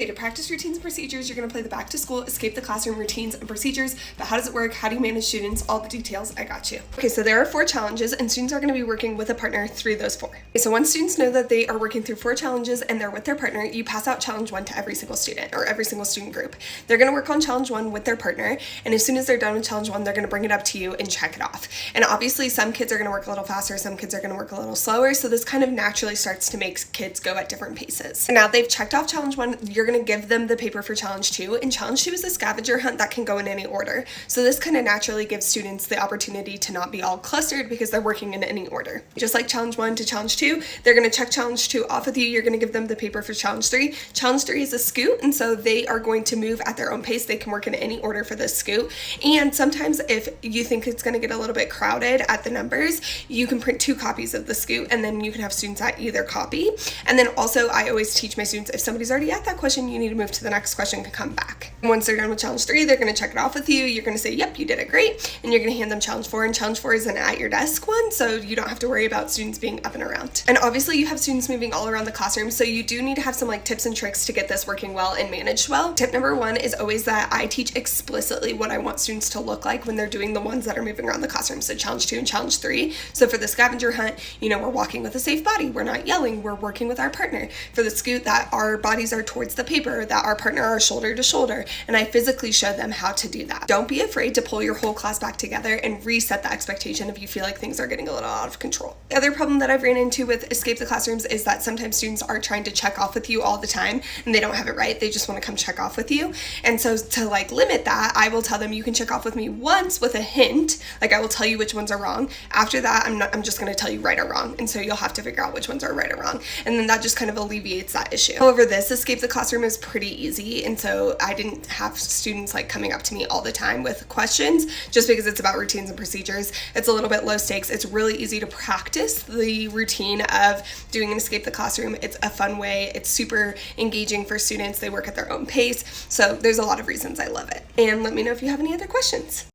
To practice routines and procedures, you're going to play the back to school, escape the classroom routines and procedures. But how does it work? How do you manage students? All the details, I got you. Okay, so there are 4 challenges and students are going to be working with a partner through those 4. Okay, so once students know that they are working through 4 challenges and they're with their partner, you pass out challenge 1 to every single student or every single student group. They're going to work on challenge 1 with their partner, and as soon as they're done with challenge 1, they're going to bring it up to you and check it off. And obviously some kids are going to work a little faster, some kids are going to work a little slower, so this kind of naturally starts to make kids go at different paces. And now they've checked off challenge 1, you're going to give them the paper for challenge 2, and challenge 2 is a scavenger hunt that can go in any order. So this kind of naturally gives students the opportunity to not be all clustered because they're working in any order. Just like challenge 1 to challenge 2, they're going to check challenge 2 off with you, you're going to give them the paper for challenge 3. Challenge 3 is a scoot, and so they are going to move at their own pace. They can work in any order for this scoot, and sometimes if you think it's going to get a little bit crowded at the numbers, you can print 2 copies of the scoot, and then you can have students at either copy. And then also I always teach my students, if somebody's already at that question, you need to move to the next question to come back. And once they're done with challenge 3, they're going to check it off with you. You're going to say, yep, you did it great. And you're going to hand them challenge 4. And challenge 4 is an at your desk one, so you don't have to worry about students being up and around. And obviously you have students moving all around the classroom, so you do need to have some tips and tricks to get this working well and managed well. Tip number 1 is always that I teach explicitly what I want students to look like when they're doing the ones that are moving around the classroom. So challenge 2 and challenge 3. So for the scavenger hunt, we're walking with a safe body. We're not yelling. We're working with our partner. For the scoot, that our bodies are towards the paper, that our partner are shoulder to shoulder, and I physically show them how to do that. Don't be afraid to pull your whole class back together and reset the expectation if you feel like things are getting a little out of control. The other problem that I've ran into with Escape the Classrooms is that sometimes students are trying to check off with you all the time and they don't have it right. They just want to come check off with you. And so to limit that, I will tell them you can check off with me once with a hint. I will tell you which ones are wrong. After that, I'm just going to tell you right or wrong. And so you'll have to figure out which ones are right or wrong. And then that just kind of alleviates that issue. However, this Escape the Classroom is pretty easy. And so I didn't have students coming up to me all the time with questions just because it's about routines and procedures. It's a little bit low stakes. It's really easy to practice the routine of doing an Escape the Classroom. It's a fun way. It's super engaging for students. They work at their own pace. So there's a lot of reasons I love it. And let me know if you have any other questions.